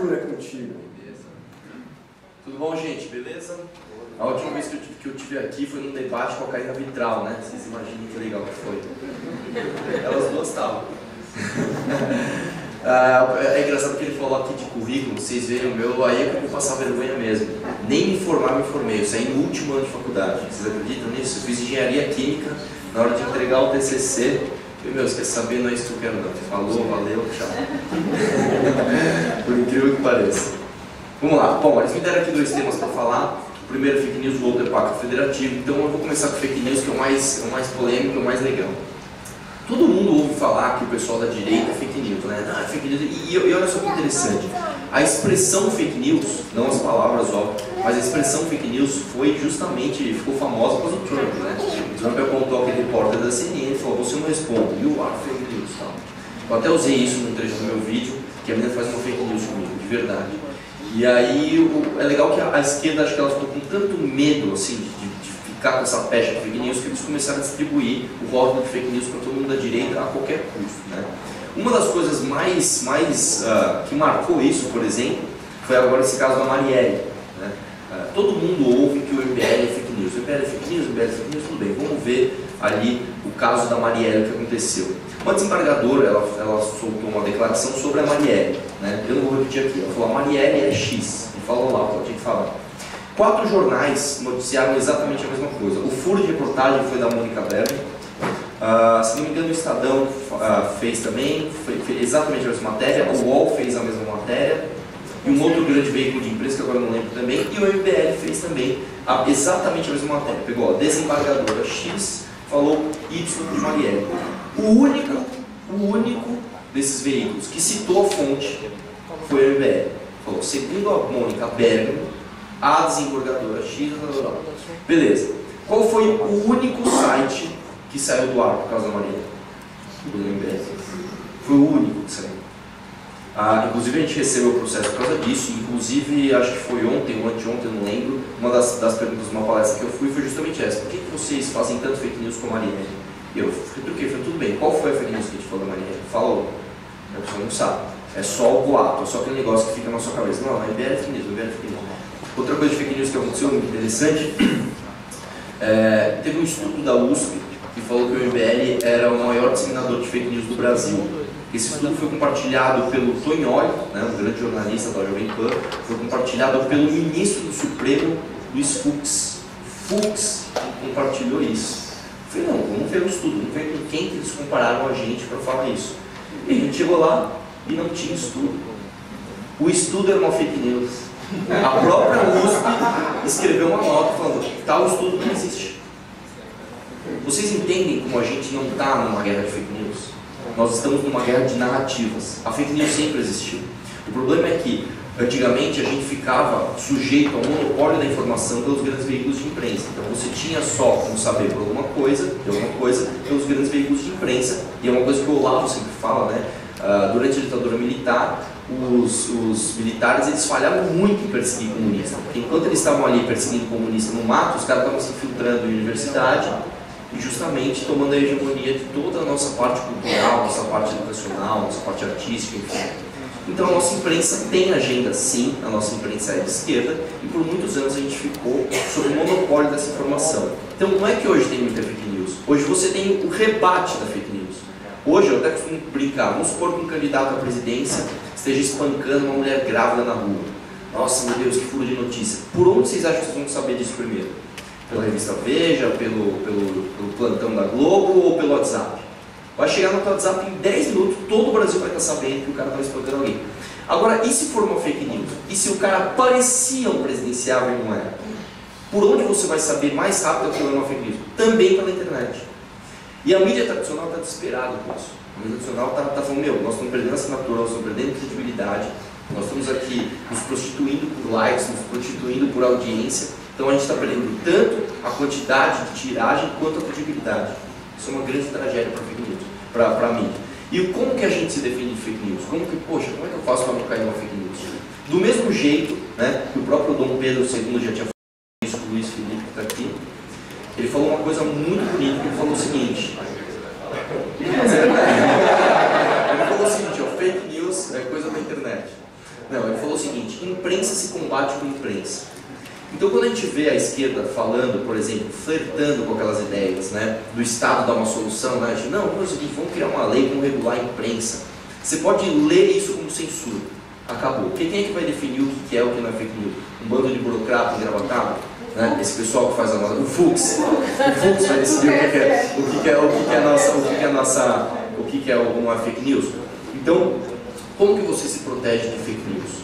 loucura contigo. Beleza. Tudo bom, gente? Beleza? A última vez que eu tive aqui foi num debate com a Karina Vitral, né? Vocês imaginam que legal que foi. Elas duas estavam. É engraçado que ele falou aqui de currículo, vocês veem o meu, aí é que eu vou passar vergonha mesmo. Nem me informar, me informei. Eu saí no último ano de faculdade. Vocês acreditam nisso? Eu fiz engenharia química, na hora de entregar o TCC. Meu, você quer saber? Não é isso que eu quero não. Falou, valeu, tchau. Por incrível que pareça. Vamos lá. Bom, eles me deram aqui dois temas para falar. O primeiro é fake news, o outro é pacto federativo. Então eu vou começar com fake news, que é o mais polêmico, o mais legal. Todo mundo ouve falar que o pessoal da direita é fake news, né? Não, é fake news. E olha só que interessante. A expressão fake news, não as palavras, óbvio, mas a expressão fake news foi justamente, ficou famosa por causa do Trump, né? O Trump apontou aquele repórter da CNN e falou: você não responde, you are fake news, tal. Eu até usei isso num trecho do meu vídeo, que a menina faz uma fake news comigo, de verdade. E aí, é legal que a esquerda, acho que ela ficou com tanto medo, assim, de ficar com essa pecha de fake news, que eles começaram a distribuir o rótulo de fake news para todo mundo da direita a qualquer custo, né? Uma das coisas mais que marcou isso, por exemplo, foi agora esse caso da Marielle, né? Todo mundo ouve que o MBL é fake news. O MBL é fake news, o MBL é fake news, tudo bem. Vamos ver ali o caso da Marielle, o que aconteceu. Uma desembargadora, ela soltou uma declaração sobre a Marielle, né? Eu não vou repetir aqui, ela falou: a Marielle é X, e falou lá o que ela tinha que falar. 4 jornais noticiaram exatamente a mesma coisa. O furo de reportagem foi da Mônica Berger. Se não me engano, o Estadão fez também, fez exatamente a mesma matéria. O UOL fez a mesma matéria. E um outro grande veículo de imprensa, que agora eu não lembro também. E o MBL fez também exatamente a mesma matéria. Pegou a desembargadora X, falou Y de Marielle. O único desses veículos que citou a fonte foi o MBL. Falou: segundo a Mônica Berger, a desembargadora X, beleza. Qual foi o único site que saiu do ar por causa da Marielle? Do MBL. Foi o único que saiu. Inclusive a gente recebeu o processo por causa disso. Inclusive, acho que foi ontem ou anteontem, eu não lembro. Uma das perguntas de uma palestra que eu fui foi justamente essa: por que vocês fazem tanto fake news com a Marielle? E eu retruquei, falei: tudo bem, qual foi a fake news que a gente falou da Marielle? Falou. A pessoa não sabe. É só o boato, é só aquele negócio que fica na sua cabeça. Não, a MBL é fake news, a MBL é fake news. Outra coisa de fake news que aconteceu muito interessante, teve um estudo da USP que falou que o MBL era o maior disseminador de fake news do Brasil. Esse estudo foi compartilhado pelo Tonholi, né, um grande jornalista da Jovem Pan, foi compartilhado pelo ministro do Supremo, Luiz Fux. Fux compartilhou isso. Eu falei: não, vamos ver o estudo, vamos ver com quem que eles compararam a gente para falar isso. E a gente chegou lá e não tinha estudo. O estudo era uma fake news. A própria USP escreveu uma nota falando: tal estudo não existe. Vocês entendem como a gente não está numa guerra de fake news? Nós estamos numa guerra de narrativas. A fake news sempre existiu. O problema é que, antigamente, a gente ficava sujeito ao monopólio da informação pelos grandes veículos de imprensa. Então você tinha só como saber por alguma coisa, pelos grandes veículos de imprensa. E é uma coisa que o Olavo sempre fala, né? Durante a ditadura militar, os militares eles falhavam muito em perseguir comunista. Porque enquanto eles estavam ali perseguindo comunista no mato, os caras estavam se infiltrando em universidade e justamente tomando a hegemonia de toda a nossa parte cultural, nossa parte educacional, nossa parte artística, enfim. Então a nossa imprensa tem agenda, sim, a nossa imprensa é de esquerda, e por muitos anos a gente ficou sob o monopólio dessa informação. Então não é que hoje tem muita fake news, hoje você tem o rebate da fake news. Hoje eu até costumo brincar, vamos supor que um candidato à presidência esteja espancando uma mulher grávida na rua. Nossa, meu Deus, que furo de notícia. Por onde vocês acham que vocês vão saber disso primeiro? Pela revista Veja, pelo plantão da Globo ou pelo WhatsApp? Vai chegar no teu WhatsApp em 10 minutos, todo o Brasil vai estar sabendo que o cara está espancando alguém. Agora, e se for uma fake news? E se o cara parecia um presidenciável e não era? Por onde você vai saber mais rápido que é uma fake news? Também pela internet. E a mídia tradicional está desesperada com isso. A mídia tradicional está falando: meu, nós estamos perdendo assinatura, nós estamos perdendo credibilidade, nós estamos aqui nos prostituindo por likes, nos prostituindo por audiência. Então a gente está perdendo tanto a quantidade de tiragem quanto a credibilidade. Isso é uma grande tragédia para fake news, para a mídia. E como que a gente se defende de fake news? Como é que eu faço para não cair numa fake news? Do mesmo jeito, né, que o próprio Dom Pedro II já tinha falado isso com o Luiz Felipe, que está aqui, ele falou uma coisa muito bonita, que ele falou o seguinte: ele falou o seguinte, ó, fake news é coisa da internet. Não, ele falou o bate com a imprensa. Então, quando a gente vê a esquerda falando, por exemplo, flertando com aquelas ideias, né, do Estado dar uma solução, né, a gente, não, é o seguinte, vamos criar uma lei, vamos regular a imprensa. Você pode ler isso como censura. Acabou. Quem é que vai definir o que é o que não é fake news? Um bando de burocrata engravatado? Né? Esse pessoal que faz a nossa... O Fux vai decidir o que é uma fake news. Então, como que você se protege de fake news?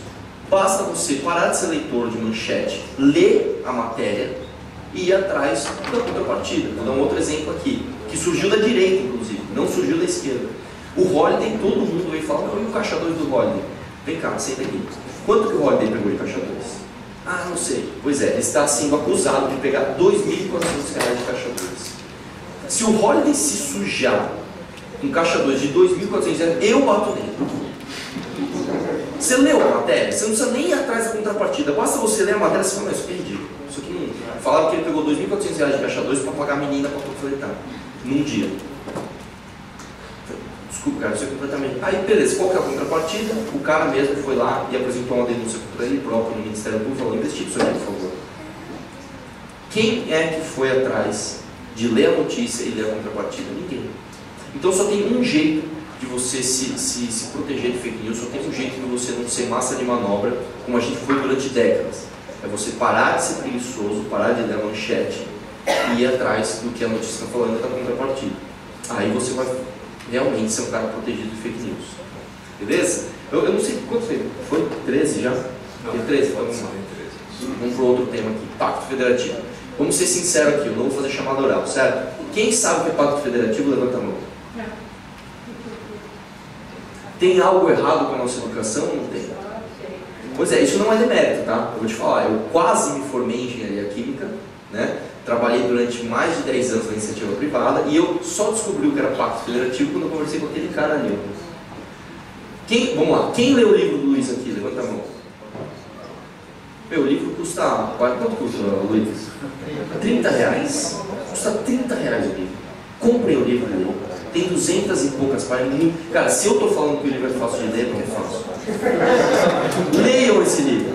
Basta você parar de ser leitor de manchete, ler a matéria e ir atrás da contrapartida. Vou dar um outro exemplo aqui, que surgiu da direita, inclusive, não surgiu da esquerda. O Holiday, todo mundo veio falar, não, e o caixa 2 do Holiday? Vem cá, senta aqui. Quanto que o Holiday pegou de caixa 2? Ah, não sei. Pois é, ele está sendo acusado de pegar R$ 2.400 de caixa 2. Se o Holiday se sujar com caixa 2 de R$ 2.400, eu bato nele. Você leu a matéria? Você não precisa nem ir atrás da contrapartida. Basta você ler a matéria e você fala, não, isso aqui é ridículo. Isso aqui não... Falaram que ele pegou R$ 2.400 de caixa 2 para pagar a menina para panfletar. Num dia. Desculpa, cara, isso é completamente... Aí, beleza, qual que é a contrapartida? O cara mesmo foi lá e apresentou uma denúncia contra ele próprio no Ministério Público e falou, investigue isso aqui, por favor. Quem é que foi atrás de ler a notícia e ler a contrapartida? Ninguém. Então só tem um jeito de você se proteger de fake news, só tem um jeito de você não ser massa de manobra, como a gente foi durante décadas. É você parar de ser preguiçoso, parar de ler a manchete e ir atrás do que a notícia está falando da contrapartida. Aí você vai realmente ser um cara protegido de fake news. Beleza? Eu não sei quanto foi 13 já? Tem 13? Então vamos lá. Vamos para outro tema aqui, Pacto Federativo. Vamos ser sinceros aqui, eu não vou fazer chamada oral, certo? Quem sabe o que é Pacto Federativo, levanta a mão. Tem algo errado com a nossa educação? Não tem. Pois é, isso não é demérito, tá? Eu vou te falar, eu quase me formei em engenharia química, né? Trabalhei durante mais de 10 anos na iniciativa privada e eu só descobri o que era Pacto Federativo quando eu conversei com aquele cara ali. Vamos lá, quem leu o livro do Luiz aqui? Levanta a mão. Meu, o livro custa... Quanto custa, Luiz? R$30. Custa R$30 o livro. Comprem o livro dele. Tem 200 e poucas páginas. Cara, se eu estou falando que o livro é fácil de ler, porque é fácil. Leiam esse livro.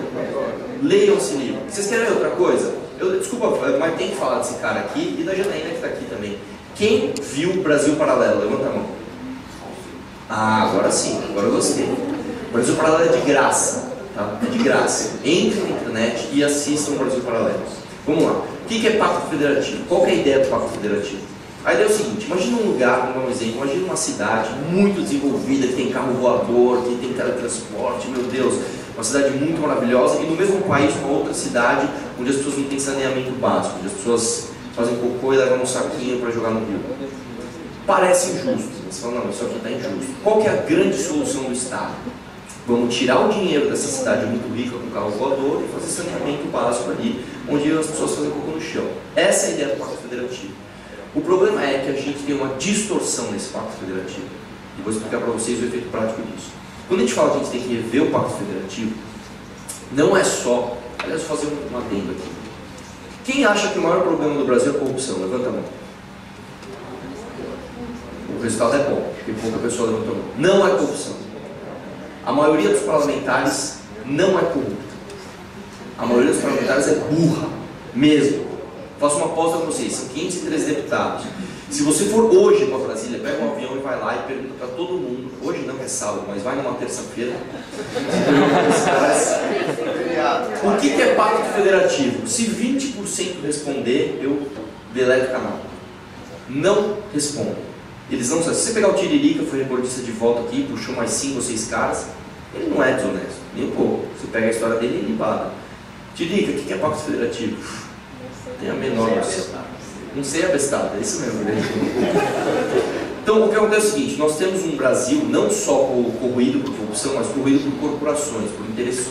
Leiam esse livro. Vocês querem ver outra coisa? Desculpa, mas tem que falar desse cara aqui e da Janaína que está aqui também. Quem viu o Brasil Paralelo? Levanta a mão. Ah, agora sim, agora eu gostei. O Brasil Paralelo é de graça. Tá? É de graça. Entre na internet e assistam o Brasil Paralelo. Vamos lá. O que é Pacto Federativo? Qual que é a ideia do Pacto Federativo? A ideia é o seguinte, imagina um lugar, vamos dar um exemplo, imagina uma cidade muito desenvolvida, que tem carro voador, que tem teletransporte, meu Deus, uma cidade muito maravilhosa, e no mesmo país uma outra cidade onde as pessoas não têm saneamento básico, onde as pessoas fazem cocô e levam um saquinho para jogar no rio. Parece injusto, mas você fala, não, isso aqui está injusto. Qual que é a grande solução do Estado? Vamos tirar o dinheiro dessa cidade muito rica com carro voador e fazer saneamento básico ali, onde as pessoas fazem cocô no chão. Essa é a ideia do Pacto Federativo. O problema é que a gente tem uma distorção nesse Pacto Federativo. E vou explicar para vocês o efeito prático disso. Quando a gente fala que a gente tem que rever o Pacto Federativo, não é só... Aliás, vou fazer um adendo aqui. Quem acha que o maior problema do Brasil é a corrupção? Levanta a mão. O resultado é bom, porque pouca pessoa levanta a mão. Não é corrupção. A maioria dos parlamentares não é corrupta. A maioria dos parlamentares é burra, mesmo. Faço uma aposta com vocês, são 513 deputados. Se você for hoje para Brasília, pega um avião e vai lá e pergunta para todo mundo, hoje não é sábado, mas vai numa terça-feira, o que é Pacto Federativo? Se 20% responder, eu deleto o canal. Não respondem. Eles não sabem. Se você pegar o Tiririca, foi recordista de volta aqui, puxou mais 5 ou 6 caras, ele não é desonesto, nem um pouco. Você pega a história dele e ele bada. Tiririca, o que é Pacto Federativo? Tem a menor noção. Não sei abestado, é isso mesmo. Então o que acontece é o seguinte, nós temos um Brasil não só corroído por corrupção, mas corroído por corporações, por interesses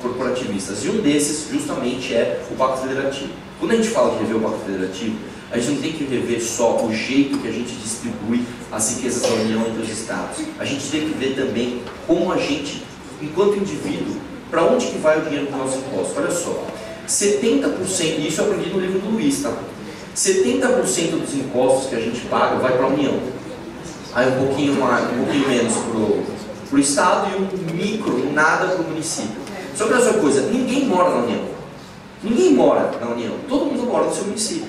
corporativistas. E um desses justamente é o Pacto Federativo. Quando a gente fala de rever o Pacto Federativo, a gente não tem que rever só o jeito que a gente distribui as riquezas da União entre os Estados. A gente tem que ver também como a gente, enquanto indivíduo, para onde que vai o dinheiro do nosso imposto. Olha só, 70%, e isso eu aprendi no livro do Luiz, tá? 70% dos impostos que a gente paga vai para a União. Aí um pouquinho menos para o Estado e um micro, nada para o município. Só que olha só uma coisa, ninguém mora na União. Ninguém mora na União, todo mundo mora no seu município.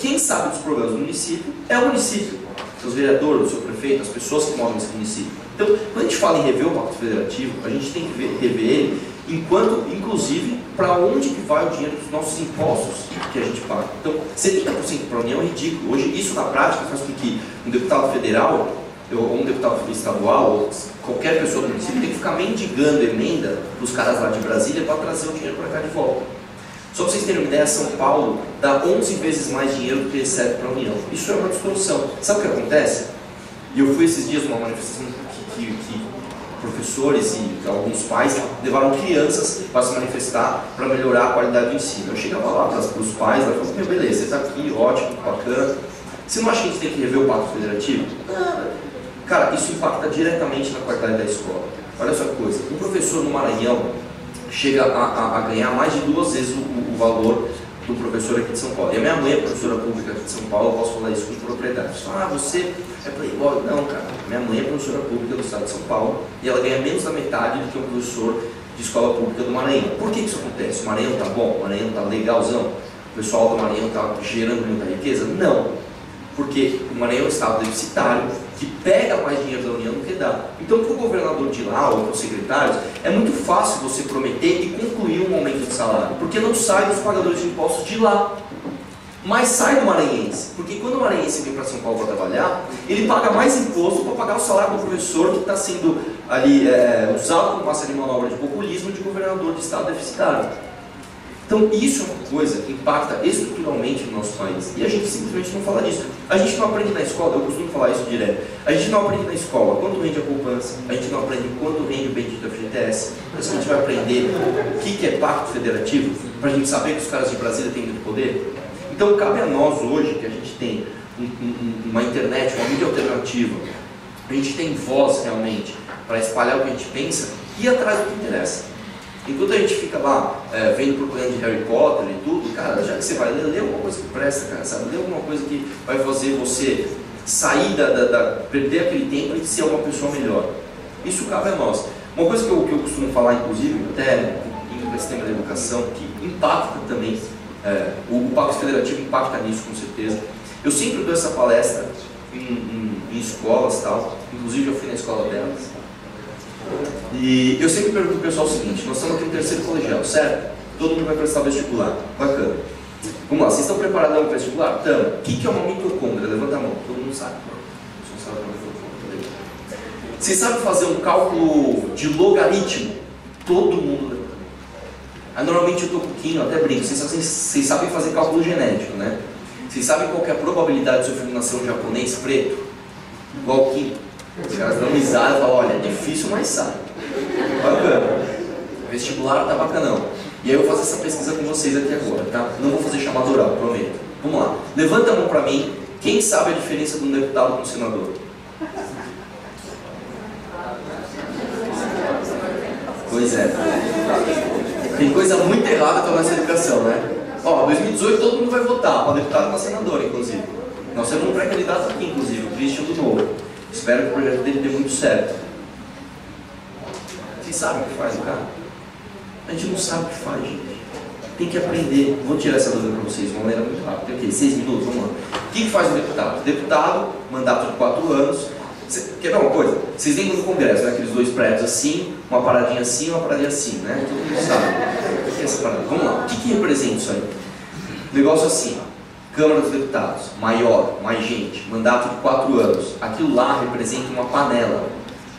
Quem sabe dos problemas do município é o município. Os vereadores, o seu prefeito, as pessoas que moram nesse município. Então, quando a gente fala em rever o Pacto Federativo, a gente tem que rever ele enquanto, inclusive, para onde que vai o dinheiro dos nossos impostos que a gente paga. Então, 70% para a União é ridículo. Hoje, isso na prática faz com que um deputado federal, ou um deputado estadual, ou qualquer pessoa do município, tem que ficar mendigando emenda dos caras lá de Brasília para trazer o dinheiro para cá de volta. Só para vocês terem uma ideia, São Paulo dá 11 vezes mais dinheiro do que recebe para a União. Isso é uma distorção. Sabe o que acontece? E eu fui esses dias numa manifestação que professores e alguns pais levaram crianças para se manifestar para melhorar a qualidade do ensino. Eu chegava lá para os pais, ela falou, meu, beleza, você está aqui, ótimo, bacana. Você não acha que a gente tem que rever o Pacto Federativo? Cara, isso impacta diretamente na qualidade da escola. Olha só que coisa, um professor no Maranhão chega a ganhar mais de 2 vezes o valor do professor aqui de São Paulo. E a minha mãe é professora pública aqui de São Paulo, eu posso falar isso com propriedade. Você é playboy? Não, cara. Minha mãe é professora pública do estado de São Paulo e ela ganha menos da metade do que um professor de escola pública do Maranhão. Por que isso acontece? O Maranhão tá bom? O Maranhão tá legalzão? O pessoal do Maranhão tá gerando muita riqueza? Não. Porque o Maranhão é um estado deficitário que pega mais dinheiro da União do que dá. Então, para o governador de lá ou para os secretários, é muito fácil você prometer e concluir um aumento de salário, porque não sai dos pagadores de impostos de lá, mas sai do maranhense. Porque quando o maranhense vem para São Paulo para trabalhar, ele paga mais imposto para pagar o salário do professor que está sendo ali usado como massa de manobra de populismo de governador de estado deficitário. Então isso é uma coisa que impacta estruturalmente no nosso país. E a gente simplesmente não fala disso. A gente não aprende na escola, eu costumo falar isso direto. A gente não aprende na escola quanto rende a poupança, a gente não aprende quanto rende o bendito FGTS. Por isso a gente vai aprender o que é Pacto Federativo, para a gente saber que os caras de Brasília têm muito poder. Então cabe a nós hoje, que a gente tem uma internet, uma mídia alternativa, a gente tem voz realmente para espalhar o que a gente pensa e ir atrás do que interessa. Enquanto a gente fica lá vendo propaganda de Harry Potter e tudo, cara, já que você vai ler, lê alguma coisa que presta, cara, sabe? Lê alguma coisa que vai fazer você sair perder aquele tempo e ser uma pessoa melhor. Isso cabe a nós. Uma coisa que eu costumo falar, inclusive, até indo para esse tema da educação, que impacta também, o Pacto Federativo impacta nisso com certeza. Eu sempre dou essa palestra em escolas e tal, inclusive eu fui na escola delas. E eu sempre pergunto para o pessoal o seguinte, nós estamos aqui no 3º colegial, certo? Todo mundo vai prestar vestibular, bacana. Vamos lá, vocês estão preparados para o vestibular? Estamos. O que é uma mitocôndria? Levanta a mão, todo mundo sabe. Vocês sabem fazer um cálculo de logaritmo? Todo mundo levanta. Aí normalmente eu estou um pouquinho, até brinco, vocês sabem fazer cálculo genético, né? Vocês sabem qual que é a probabilidade de seu filho nascer um japonês preto? Igual o Kim. Os caras dão risada e falam, olha, é difícil, mas sabe. Bacana. O vestibular tá bacanão. E aí eu vou fazer essa pesquisa com vocês aqui agora, tá? Não vou fazer chamada oral, prometo. Vamos lá. Levanta a mão pra mim, quem sabe a diferença de um deputado com um senador? Pois é. Tem coisa muito errada com a nossa educação, né? Ó, 2018 todo mundo vai votar, para deputado e para senador, inclusive. Nós temos um pré-candidato aqui, inclusive, o Christian do Novo. Espero que o projeto dele dê muito certo. Vocês sabem o que faz o cara? A gente não sabe o que faz, gente. Tem que aprender. Vou tirar essa dúvida para vocês de uma maneira muito rápida. Tem o quê? 6 minutos? Vamos lá. O que faz o deputado? Deputado, mandato de 4 anos. Quer ver uma coisa? Vocês lembram no Congresso, né? Aqueles 2 prédios assim, uma paradinha assim, uma paradinha assim, né? Todo mundo sabe. O que é essa parada? Vamos lá. O que representa isso aí? Negócio assim. Câmara dos Deputados, maior, mais gente, mandato de 4 anos. Aquilo lá representa uma panela,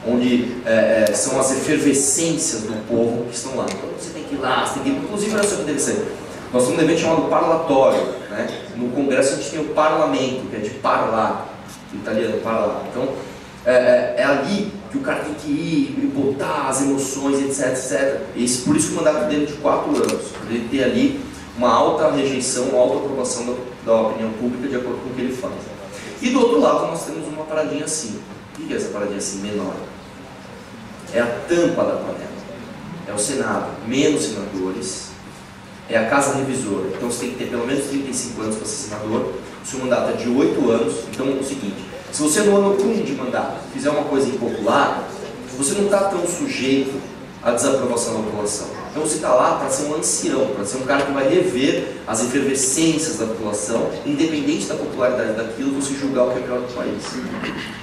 onde são as efervescências do povo que estão lá. Então você tem que ir lá, você tem que ir. Inclusive, olha só que interessante. Nós temos um evento chamado parlatório, né? No Congresso a gente tem o parlamento, que é de parlar, em italiano, parlar. Então, é ali que o cara tem que ir e botar as emoções, etc, etc. E por isso que o mandato dele é de 4 anos, para ele ter ali uma alta rejeição, uma alta aprovação da opinião pública de acordo com o que ele faz. E do outro lado nós temos uma paradinha assim. O que é essa paradinha assim menor? É a tampa da panela. É o Senado, menos senadores. É a Casa Revisora. Então você tem que ter pelo menos 35 anos para ser senador. O seu mandato é de 8 anos. Então é o seguinte, se você no ano 1 de mandato fizer uma coisa impopular, você não está tão sujeito à desaprovação da população. Então você está lá para ser um ancião, para ser um cara que vai rever as efervescências da população, independente da popularidade daquilo, você julgar o que é melhor do país.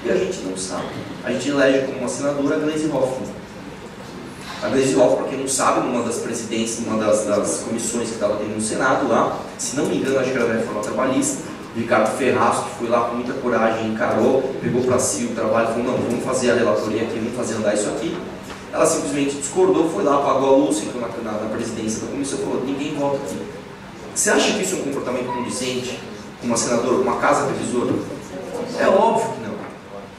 E a gente não sabe. A gente elege como uma senadora a Gleisi Hoffmann. A Gleisi Hoffmann, para quem não sabe, numa das presidências, numa das comissões que estava tendo no Senado lá, se não me engano, acho que era da reforma trabalhista, Ricardo Ferraz, que foi lá com muita coragem, encarou, pegou para si o trabalho e falou, não, vamos fazer a relatoria aqui, vamos fazer andar isso aqui. Ela simplesmente discordou, foi lá, apagou a luz, sentou na presidência da comissão e falou, ninguém vota aqui. Você acha que isso é um comportamento condizente com uma senadora, com uma casa revisora? É óbvio que não.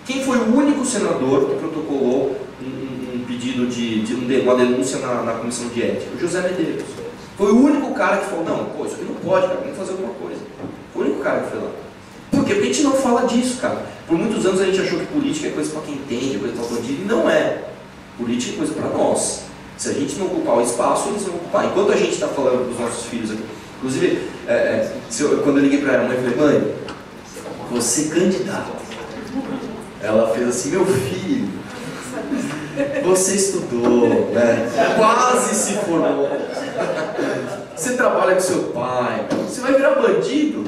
Quem foi o único senador que protocolou um pedido de uma denúncia na comissão de ética? O José Medeiros. Foi o único cara que falou, não, pô, isso aqui não pode, cara, vamos fazer alguma coisa. Foi o único cara que foi lá. Por quê? Porque a gente não fala disso, cara. Por muitos anos a gente achou que política é coisa para quem entende, coisa para bandido, e não é. Política é coisa para nós. Se a gente não ocupar o espaço, eles vão ocupar. Enquanto a gente está falando dos nossos filhos aqui, inclusive, quando eu liguei para a mãe, eu falei, mãe, você candidata. Ela fez assim, meu filho, você estudou, né? Quase se formou. Você trabalha com seu pai, você vai virar bandido.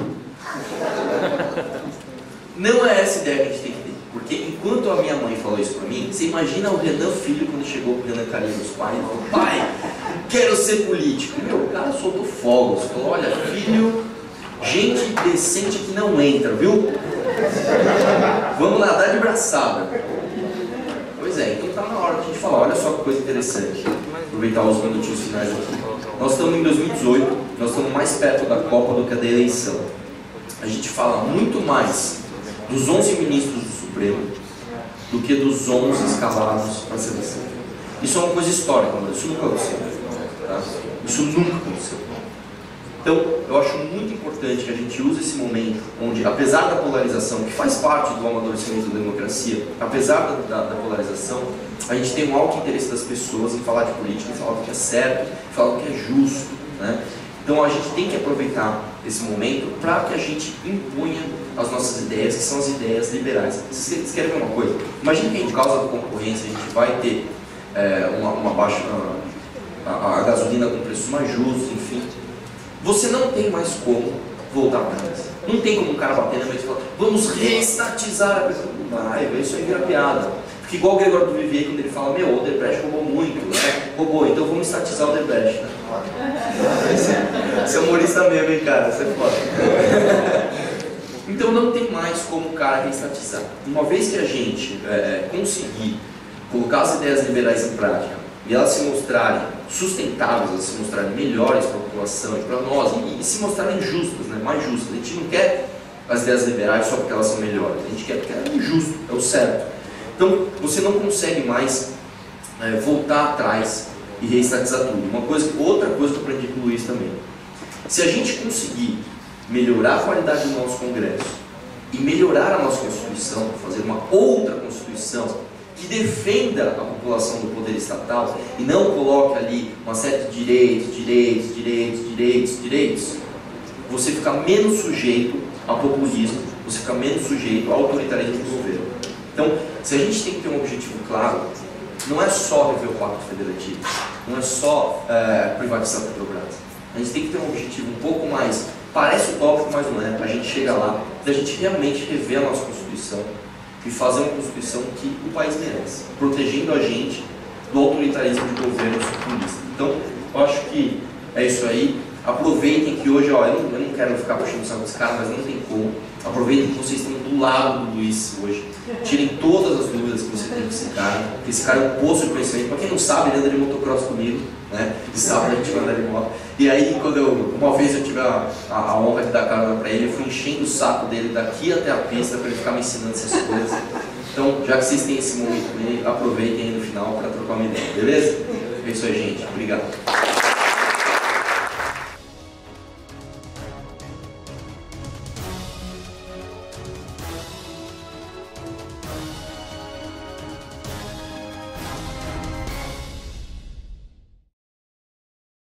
Não é essa ideia que a gente tem que ter. Porque enquanto a minha mãe falou isso pra mim, você imagina o Renan filho quando chegou pro Renan Carinho dos pais e falou, pai, quero ser político. Meu, o cara soltou fogos, falou, olha filho, gente decente que não entra, viu? Vamos nadar de braçada. Pois é, então tá na hora de a gente falar, olha só que coisa interessante. Aproveitar os minutinhos finais aqui. Nós estamos em 2018, nós estamos mais perto da Copa do que da eleição. A gente fala muito mais dos 11 ministros do Supremo do que dos 11 escalados para a seleção. Isso é uma coisa histórica, mas isso nunca aconteceu. Tá? Isso nunca aconteceu. Então, eu acho muito importante que a gente use esse momento onde, apesar da polarização, que faz parte do amadurecimento da democracia, apesar da polarização, a gente tem um alto interesse das pessoas em falar de política, em falar do que é certo, em falar do que é justo, né? Então a gente tem que aproveitar esse momento para que a gente imponha as nossas ideias, que são as ideias liberais. Vocês querem ver uma coisa? Imagina que por causa da concorrência a gente vai ter uma baixa, a gasolina com preços mais justos, enfim. Você não tem mais como voltar atrás. Não tem como um cara bater na mesa e falar, vamos reestatizar a pessoa. Não vai, isso aí vira piada. Porque igual o Gregório do Vivier, quando ele fala, meu, o Odebrecht roubou muito, né? Roubou, então vamos estatizar o Odebrecht, né? Você é humorista mesmo, hein, cara? Você é foda. Então não tem mais como o cara reestatizar. Uma vez que a gente conseguir colocar as ideias liberais em prática e elas se mostrarem sustentáveis, elas se mostrarem melhores para a população e para nós, e se mostrarem justas, né? Mais justas. A gente não quer as ideias liberais só porque elas são melhores, a gente quer porque é justo, é o certo. Então, você não consegue mais voltar atrás e reestatizar tudo. Outra coisa que eu aprendi com o Luiz também. Se a gente conseguir melhorar a qualidade do nosso Congresso e melhorar a nossa Constituição, fazer uma outra Constituição que defenda a população do poder estatal e não coloque ali uma série de direitos, você fica menos sujeito a populismo, você fica menos sujeito ao autoritarismo do governo. Então, se a gente tem que ter um objetivo claro, não é só rever o Pacto Federativo, não é só privatizar a Petrobras. A gente tem que ter um objetivo um pouco mais, parece utópico, mas não é, a gente chega lá, da gente realmente rever a nossa Constituição e fazer uma Constituição que o país merece, protegendo a gente do autoritarismo de governos populistas. Então, eu acho que é isso aí. Aproveitem que hoje, ó, eu não quero ficar puxando o saco desse cara, mas não tem como. Aproveitem que vocês estão do lado do Luiz hoje. Tirem todas as dúvidas que você tem com esse cara, porque esse cara é um poço de conhecimento. Para quem não sabe, ele anda de motocross comigo, né? E sabe que a gente vai andar de moto. E aí, uma vez eu tive a honra de dar carona para ele, eu fui enchendo o saco dele daqui até a pista para ele ficar me ensinando essas coisas. Então, já que vocês têm esse momento com ele, aproveitem aí no final para trocar uma ideia, beleza? É isso aí, gente. Obrigado.